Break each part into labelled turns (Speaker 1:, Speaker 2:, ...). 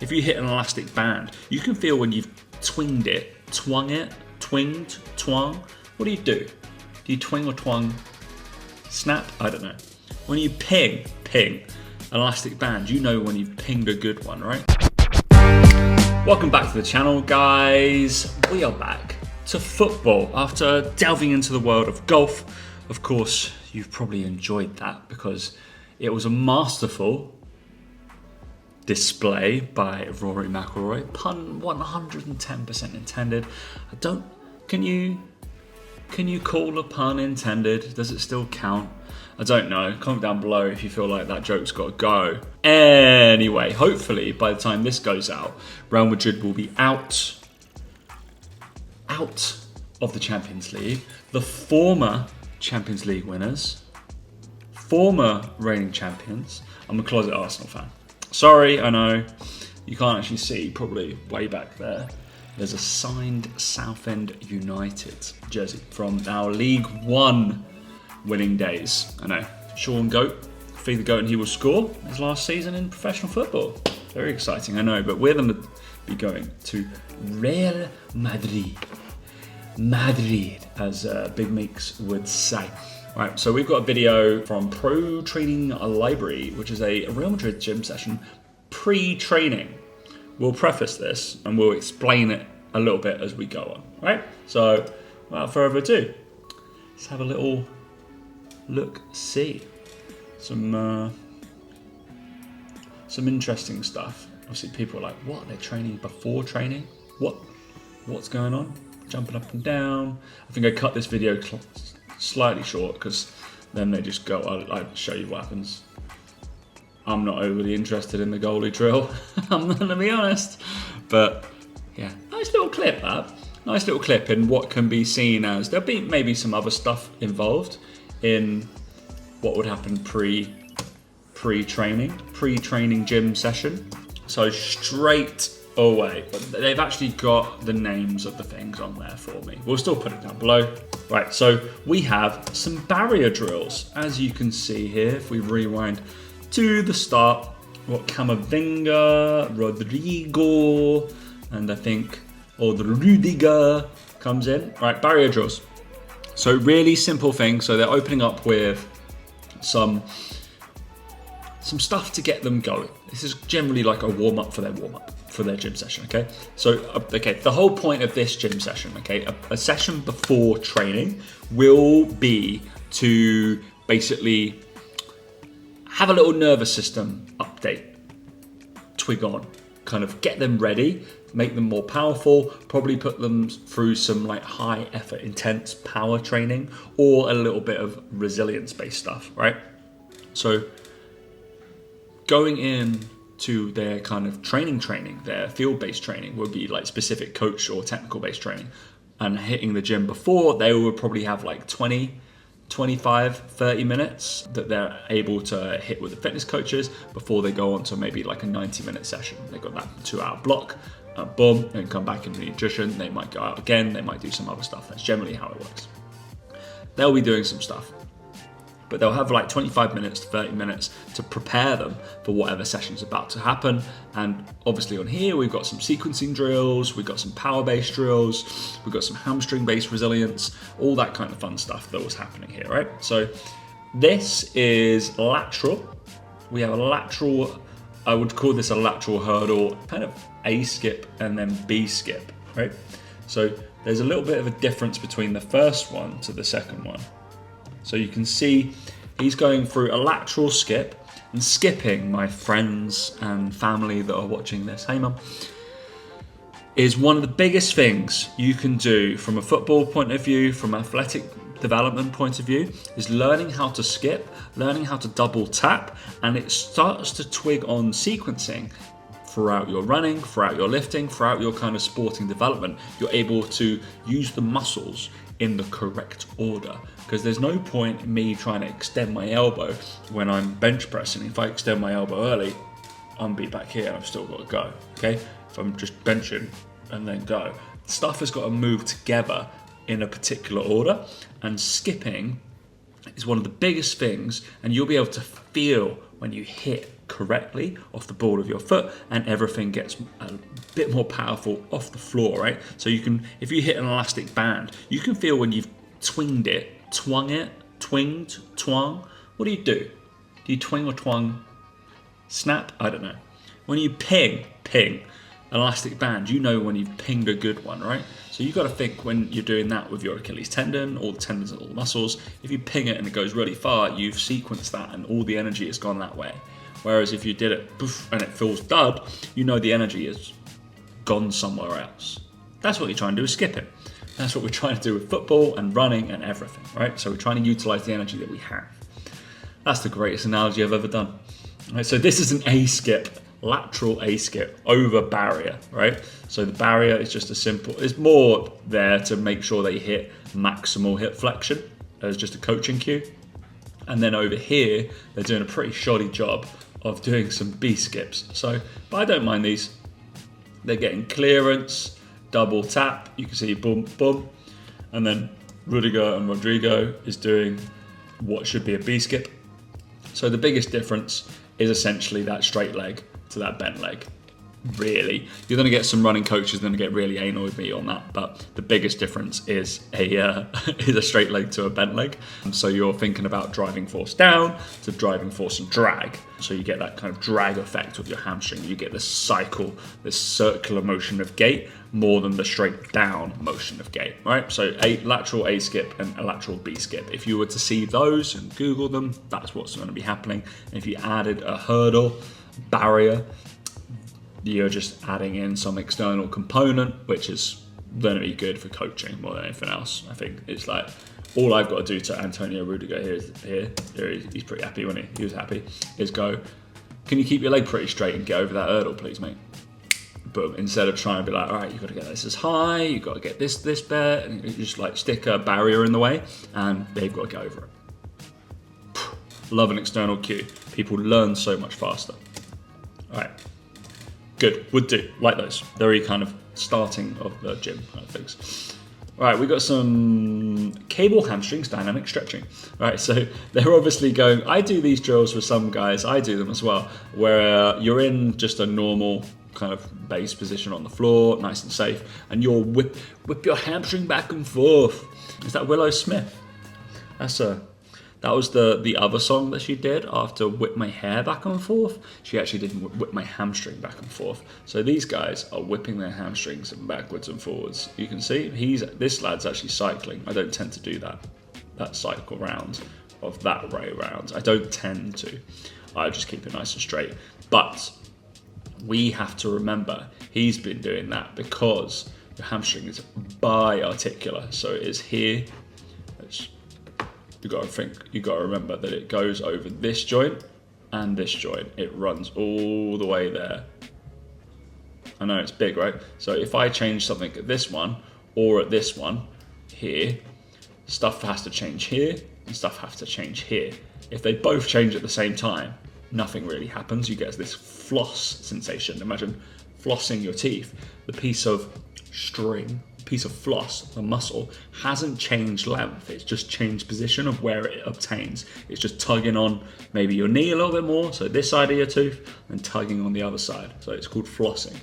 Speaker 1: If you hit an elastic band, you can feel when you've twinged it, twinged, twung. What do? Do you twing or twung? Snap? I don't know. When you ping an elastic band, you know when you've pinged a good one, right? Welcome back to the channel, guys. We are back to football after delving into the world of golf. Of course, you've probably enjoyed that because it was a masterful display by Rory McIlroy. Pun 110% intended. Can you call a pun intended? Does it still count? I don't know. Comment down below if you feel like that joke's got to go. Anyway, hopefully by the time this goes out, Real Madrid will be out of the Champions League. The former Champions League winners, former reigning champions. I'm a closet Arsenal fan. Sorry, I know. You can't actually see, probably way back there. There's a signed Southend United jersey from our League One winning days. I know. Sean Goat, feed the goat and he will score. His last season in professional football. Very exciting, I know. But we're going to be going to Real Madrid. Madrid, as Big Meeks would say. Right, so we've got a video from Pro Training Library, which is a Real Madrid gym session pre-training. We'll preface this and we'll explain it a little bit as we go on, right? So, without further ado, let's have a little look-see. Some interesting stuff. Obviously, people are like, what? They're training before training? What's going on? Jumping up and down. I think I cut this video slightly short because then they just go, I'll show you what happens. I'm not overly interested in the goalie drill, I'm gonna be honest. But yeah, nice little clip that. Nice little clip in what can be seen as, there'll be maybe some other stuff involved in what would happen pre-training gym session. So straight away, but they've actually got the names of the things on there for me. We'll still put it down below. Right, so we have some barrier drills, as you can see here. If we rewind to the start, what Camavinga, Rodrigo, and I think Rudiger comes in. Right, barrier drills. So really simple thing. So they're opening up with some stuff to get them going. This is generally like a warm-up for their gym session, okay? So, the whole point of this gym session, okay, a session before training will be to basically have a little nervous system update, twig on, kind of get them ready, make them more powerful, probably put them through some like high effort, intense power training, or a little bit of resilience-based stuff, right? So, going in to their kind of training, their field-based training would be like specific coach or technical-based training. And hitting the gym before, they would probably have like 20, 25, 30 minutes that they're able to hit with the fitness coaches before they go on to maybe like a 90-minute session. They've got that 2-hour block, boom, and come back in the nutrition. They might go out again, they might do some other stuff. That's generally how it works. They'll be doing some stuff, but they'll have like 25 minutes to 30 minutes to prepare them for whatever session's about to happen. And obviously on here, we've got some sequencing drills, we've got some power-based drills, we've got some hamstring-based resilience, all that kind of fun stuff that was happening here, right? So this is lateral. We have a lateral, I would call this a lateral hurdle, kind of A skip and then B skip, right? So there's a little bit of a difference between the first one to the second one. So you can see he's going through a lateral skip, and skipping, my friends and family that are watching this, hey mum, is one of the biggest things you can do from a football point of view, from athletic development point of view, is learning how to skip, learning how to double tap, and it starts to twig on sequencing throughout your running, throughout your lifting, throughout your kind of sporting development. You're able to use the muscles in the correct order, because there's no point in me trying to extend my elbow when I'm bench pressing. If I extend my elbow early, I'm be back here and I've still got to go, okay? If I'm just benching and then go, stuff has got to move together in a particular order, and skipping is one of the biggest things, and you'll be able to feel when you hit correctly off the ball of your foot, and everything gets a bit more powerful off the floor, right? So you can, if you hit an elastic band, you can feel when you've twinged it, twinged, twung. What do? Do you twing or twung? Snap? I don't know. When you ping, an elastic band, you know when you've pinged a good one, right? So you've got to think when you're doing that with your Achilles tendon, all the tendons and all the muscles, if you ping it and it goes really far, you've sequenced that and all the energy has gone that way. Whereas if you did it poof, and it feels dud, you know the energy has gone somewhere else. That's what you're trying to do, is skip it. That's what we're trying to do with football and running and everything, right? So we're trying to utilize the energy that we have. That's the greatest analogy I've ever done. Right, so this is an A-skip, lateral A-skip over barrier, right? So the barrier is just a simple, it's more there to make sure they hit maximal hip flexion as just a coaching cue. And then over here, they're doing a pretty shoddy job of doing some B-skips. So, but I don't mind these. They're getting clearance, double tap, you can see boom, boom. And then Rudiger and Rodrigo is doing what should be a B-skip. So the biggest difference is essentially that straight leg to that bent leg. Really, you're going to get some running coaches going to get really anal with me on that, but the biggest difference is a straight leg to a bent leg. So you're thinking about driving force down to driving force and drag. So you get that kind of drag effect with your hamstring. You get this cycle, this circular motion of gait more than the straight down motion of gait, right? So a lateral A skip and a lateral B skip. If you were to see those and Google them, that's what's going to be happening. And if you added a hurdle, barrier, you're just adding in some external component, which is going to be good for coaching more than anything else. I think it's like all I've got to do to Antonio Rudiger he's pretty happy when he was happy, is go, can you keep your leg pretty straight and get over that hurdle, please, mate? Boom. Instead of trying to be like, all right, you've got to get this as high, you've got to get this bit, and you just like stick a barrier in the way, and they've got to get over it. Love an external cue. People learn so much faster. All right. Good, would do, like those. Very kind of starting of the gym kind of things. All right, we got some cable hamstrings, dynamic stretching. All right, so they're obviously going, I do these drills with some guys, I do them as well, where you're in just a normal kind of base position on the floor, nice and safe, and you'll whip your hamstring back and forth. Is that Willow Smith? That was the other song that she did after Whip My Hair Back and Forth. She actually did Whip My Hamstring Back and Forth. So these guys are whipping their hamstrings backwards and forwards. You can see this lad's actually cycling. I don't tend to do that cycle round of that way round. I don't tend to. I just keep it nice and straight. But we have to remember he's been doing that because your hamstring is biarticular. So it is here. You got to remember that it goes over this joint and this joint. It runs all the way there. I know it's big, right? So if I change something at this one or at this one here, stuff has to change here and stuff has to change here. If they both change at the same time, nothing really happens. You get this floss sensation. Imagine flossing your teeth. The piece of string, piece of floss, the muscle, hasn't changed length, it's just changed position of where it obtains. It's just tugging on maybe your knee a little bit more, so this side of your tooth, and tugging on the other side. So it's called flossing.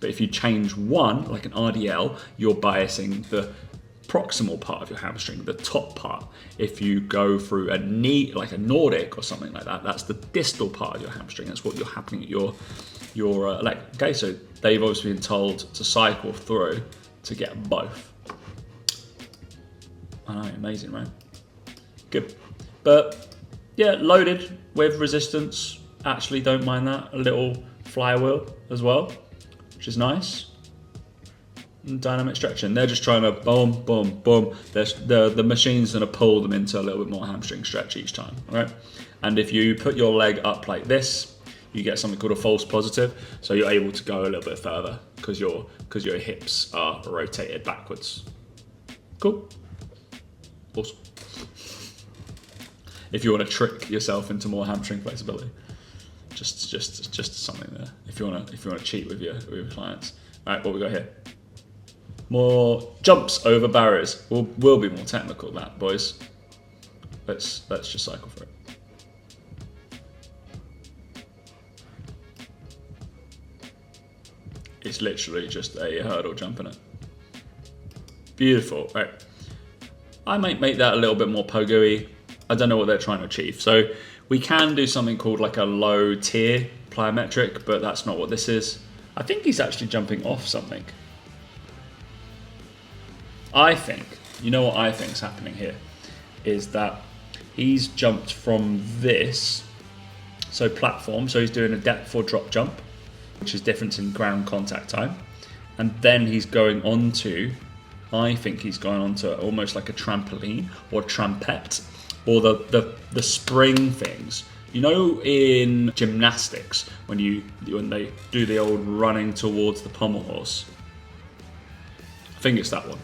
Speaker 1: But if you change one, like an RDL, you're biasing the proximal part of your hamstring, the top part. If you go through a knee, like a Nordic or something like that, that's the distal part of your hamstring. That's what you're happening at your leg. Okay, so they've obviously been told to cycle through to get both. I know, amazing, right? Good. But yeah, loaded with resistance. Actually don't mind that. A little flywheel as well, which is nice. And dynamic stretching. They're just trying to boom, boom, boom. The machine's gonna pull them into a little bit more hamstring stretch each time, right? And if you put your leg up like this, you get something called a false positive. So you're able to go a little bit further because your hips are rotated backwards. Cool. Awesome. If you want to trick yourself into more hamstring flexibility, just something there. If you want to cheat with your clients. All right, what we got here? More jumps over barriers. We'll be more technical than that, boys. Let's just cycle for it. It's literally just a hurdle jump in it. Beautiful, right? I might make that a little bit more pogo-y. I don't know what they're trying to achieve. So we can do something called like a low tier plyometric, but that's not what this is. I think he's actually jumping off something. I think, you know what I think is happening here, is that he's jumped from this, so platform, so he's doing a depth or drop jump, which is difference in ground contact time. And then he's going onto, I think he's going onto almost like a trampoline or trampette, or the spring things. You know, in gymnastics, when they do the old running towards the pommel horse, I think it's that one,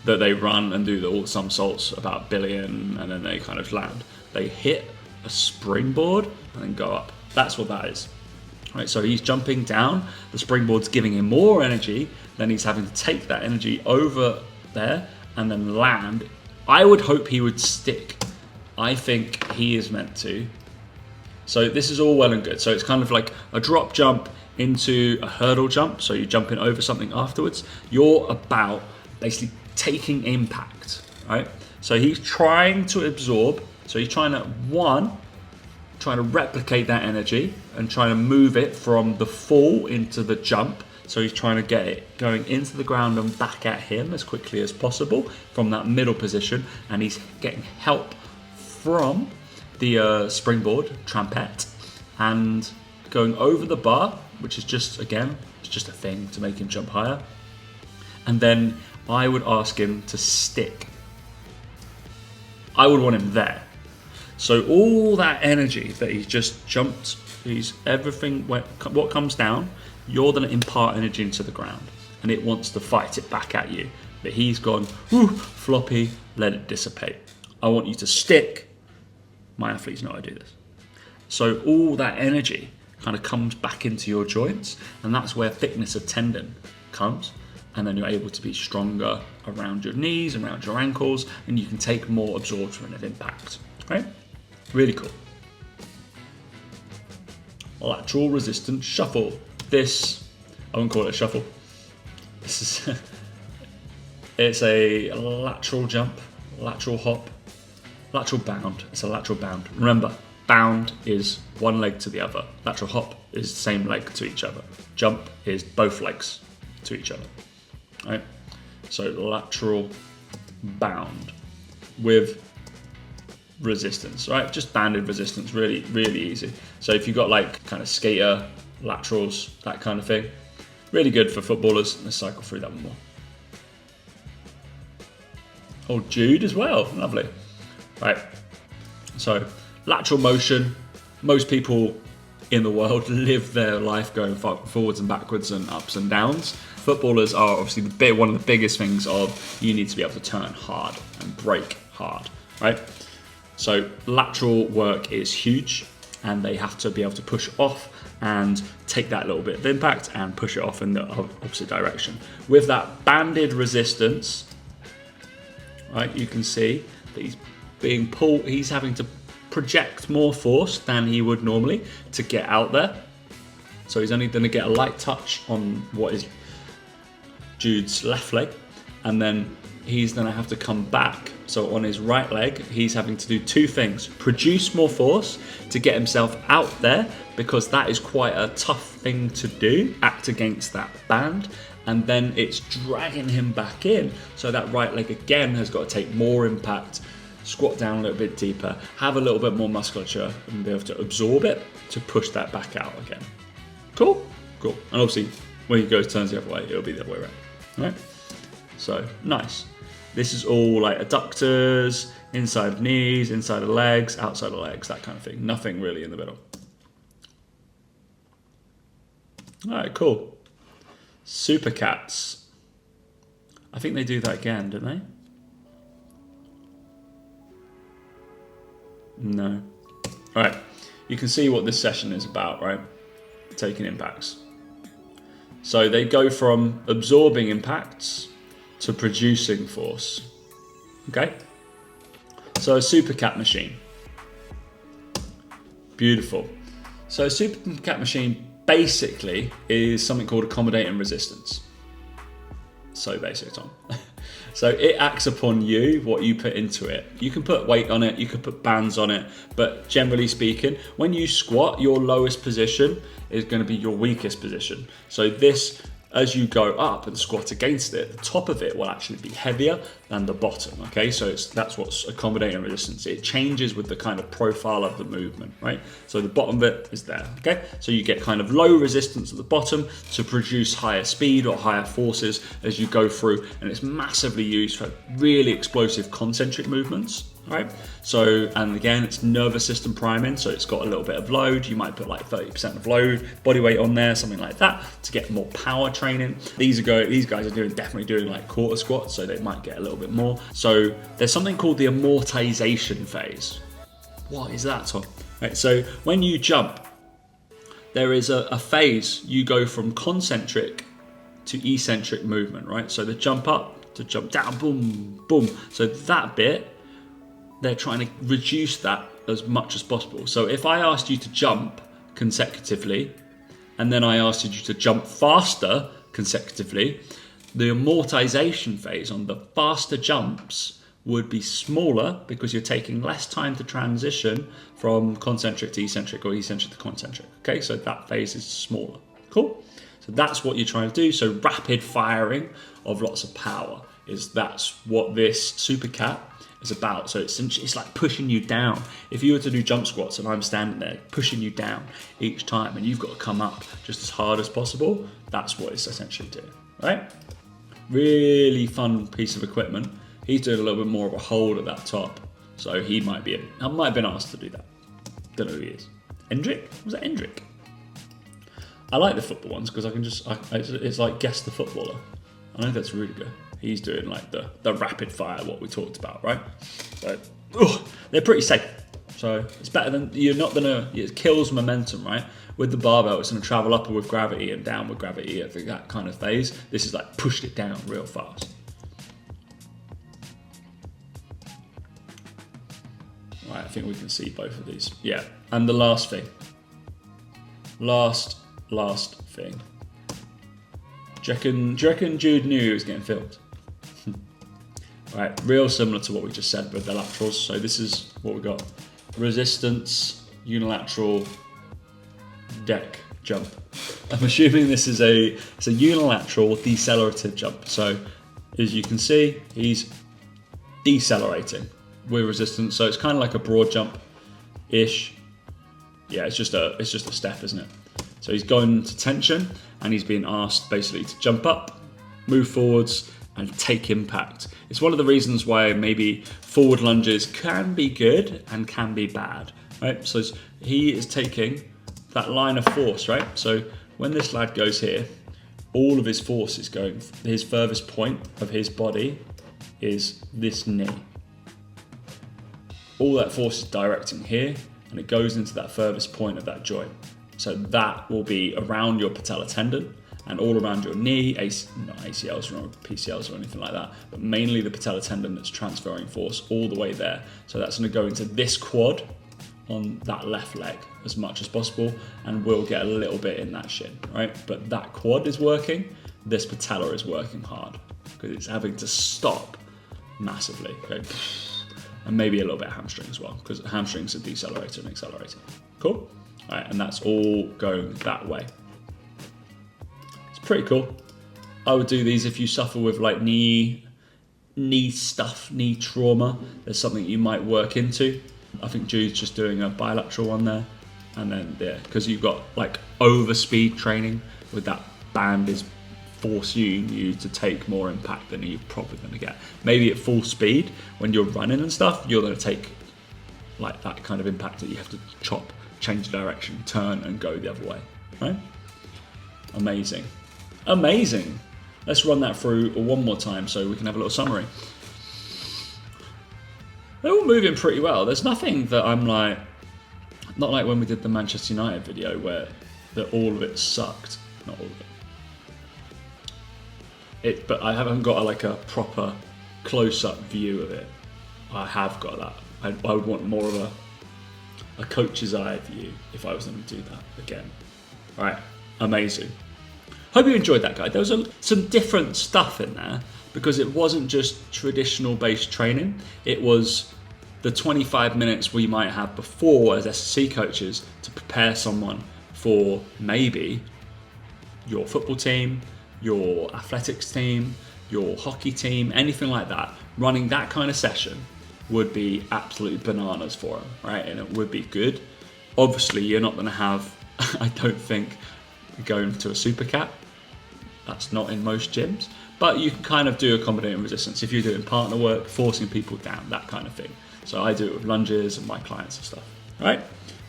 Speaker 1: that they run and do all somersaults about billion, and then they kind of land. They hit a springboard and then go up. That's what that is. Right, so he's jumping down, the springboard's giving him more energy, then he's having to take that energy over there and then land. I would hope he would stick. I think he is meant to. So this is all well and good. So it's kind of like a drop jump into a hurdle jump. So you're jumping over something afterwards. You're about basically taking impact, right? So he's trying to absorb. So he's trying to, trying to replicate that energy and trying to move it from the fall into the jump. So he's trying to get it going into the ground and back at him as quickly as possible from that middle position. And he's getting help from the springboard, trampette, and going over the bar, which is just, again, it's just a thing to make him jump higher. And then I would ask him to stick. I would want him there. So all that energy that he's just jumped, everything, what comes down, you're going to impart energy into the ground, and it wants to fight it back at you. But he's gone, whoo, floppy, let it dissipate. I want you to stick. My athletes know I do this. So all that energy kind of comes back into your joints, and that's where thickness of tendon comes. And then you're able to be stronger around your knees, around your ankles, and you can take more absorption of impact, right? Really cool. Lateral resistance shuffle. This, I wouldn't call it a shuffle. This is, it's a lateral jump, lateral hop, lateral bound. It's a lateral bound. Remember, bound is one leg to the other. Lateral hop is the same leg to each other. Jump is both legs to each other. Right? So lateral bound with resistance, right? Just banded resistance, really, really easy. So if you've got like kind of skater, laterals, that kind of thing, really good for footballers. Let's cycle through that one more. Oh, Jude as well, lovely. Right, so lateral motion, most people in the world live their life going forwards and backwards and ups and downs. Footballers are obviously one of the biggest things of you need to be able to turn hard and break hard, right? So lateral work is huge, and they have to be able to push off and take that little bit of impact and push it off in the opposite direction. With that banded resistance, right, you can see that he's being pulled, he's having to project more force than he would normally to get out there. So he's only going to get a light touch on what is Jude's left leg, and then he's going to have to come back. So on his right leg, he's having to do two things: produce more force to get himself out there, because that is quite a tough thing to do, act against that band, and then it's dragging him back in. So that right leg again has got to take more impact, squat down a little bit deeper, have a little bit more musculature, and be able to absorb it to push that back out again. Cool? Cool. And obviously, when he turns the other way, it'll be the other way around. All right? So, nice. This is all like adductors, inside of knees, inside of legs, outside of legs, that kind of thing. Nothing really in the middle. All right, cool. Supercats. I think they do that again, don't they? No. All right, you can see what this session is about, right? Taking impacts. So they go from absorbing impacts to producing force. Okay? So a Supercat Machine. Beautiful. So a Supercat Machine basically is something called accommodating resistance. So basic, Tom. So it acts upon you, what you put into it. You can put weight on it, you can put bands on it, but generally speaking, when you squat, your lowest position is going to be your weakest position. So this, as you go up and squat against it, the top of it will actually be heavier than the bottom, okay? So that's what's accommodating resistance. It changes with the kind of profile of the movement, right? So the bottom of it is there, okay? So you get kind of low resistance at the bottom to produce higher speed or higher forces as you go through, and it's massively used for really explosive concentric movements. Right, so, and again, it's nervous system priming, so it's got a little bit of load. You might put like 30% of load, body weight on there, something like that, to get more power training. These guys are definitely doing like quarter squats, so they might get a little bit more. So there's something called the amortization phase. What is that, Tom? Right, so when you jump, there is a phase. You go from concentric to eccentric movement, right? So the jump up to jump down, boom, boom. So that bit, they're trying to reduce that as much as possible. So if I asked you to jump consecutively, and then I asked you to jump faster consecutively, the amortization phase on the faster jumps would be smaller because you're taking less time to transition from concentric to eccentric or eccentric to concentric. Okay, so that phase is smaller. Cool. So that's what you're trying to do. So rapid firing of lots of power that's what this Supercat is about. So it's like pushing you down. If you were to do jump squats and I'm standing there pushing you down each time and you've got to come up just as hard as possible, that's what it's essentially doing, right? Really fun piece of equipment. He's doing a little bit more of a hold at that top, so I might have been asked to do that. Don't know who he is. Endrick? Was that Endrick? I like the football ones because I can it's like guess the footballer. I know that's Rudiger. He's doing like the rapid fire, what we talked about, right? So they're pretty safe. So it's better than, it kills momentum, right? With the barbell, it's gonna travel up with gravity and down with gravity at that kind of phase. This is like pushed it down real fast. Right, I think we can see both of these. Yeah, and the last thing. Last thing. Do you reckon Jude knew he was getting filmed? Right, real similar to what we just said with the laterals. So this is what we got. Resistance, unilateral, deck jump. I'm assuming this is it's a unilateral decelerative jump. So as you can see, he's decelerating with resistance. So it's kind of like a broad jump-ish. Yeah, it's just a step, isn't it? So he's going to tension and he's being asked basically to jump up, move forwards, and take impact. It's one of the reasons why maybe forward lunges can be good and can be bad, right? So he is taking that line of force, right? So when this lad goes here, all of his force is going, his furthest point of his body is this knee. All that force is directing here and it goes into that furthest point of that joint. So that will be around your patellar tendon and all around your knee, not ACLs or PCLs or anything like that, but mainly the patellar tendon that's transferring force all the way there. So that's going to go into this quad on that left leg as much as possible, and we'll get a little bit in that shin, right? But that quad is working, this patella is working hard because it's having to stop massively, okay? And maybe a little bit of hamstring as well, because hamstrings are decelerator and accelerator. Cool? All right, and that's all going that way. It's pretty cool. I would do these if you suffer with like knee trauma. There's something you might work into. I think Jude's just doing a bilateral one there. And then there, because you've got like over speed training with that band is forcing you to take more impact than you're probably going to get. Maybe at full speed, when you're running and stuff, you're going to take like that kind of impact that you have to chop, change direction, turn and go the other way, right? Amazing. Amazing. Let's run that through one more time so we can have a little summary. They're all moving pretty well. There's nothing that I'm like, not like when we did the Manchester United video where all of it sucked. Not all of it. But I haven't got a proper close-up view of it. I have got that. I would want more of a coach's eye view if I was going to do that again. All right. amazing. Hope you enjoyed that, guide. There was some different stuff in there because it wasn't just traditional based training. It was the 25 minutes we might have before as SSC coaches to prepare someone for maybe your football team, your athletics team, your hockey team, anything like that. Running that kind of session would be absolutely bananas for them, right? And it would be good. Obviously, you're not going to have, I don't think, going to a Supercat. That's not in most gyms, but you can kind of do accommodating resistance if you're doing partner work, forcing people down, that kind of thing. So I do it with lunges and my clients and stuff, right?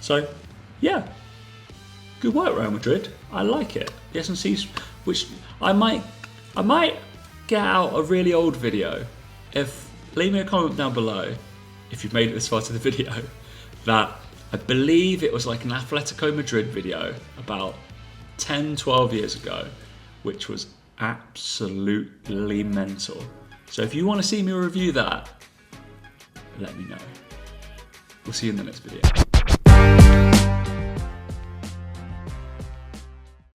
Speaker 1: So yeah, good work, Real Madrid. I like it. The S&Cs, which I might get out a really old video. Leave me a comment down below if you've made it this far to the video, that I believe it was like an Atletico Madrid video about 10, 12 years ago, which was absolutely mental. So if you want to see me review that, let me know. We'll see you in the next video.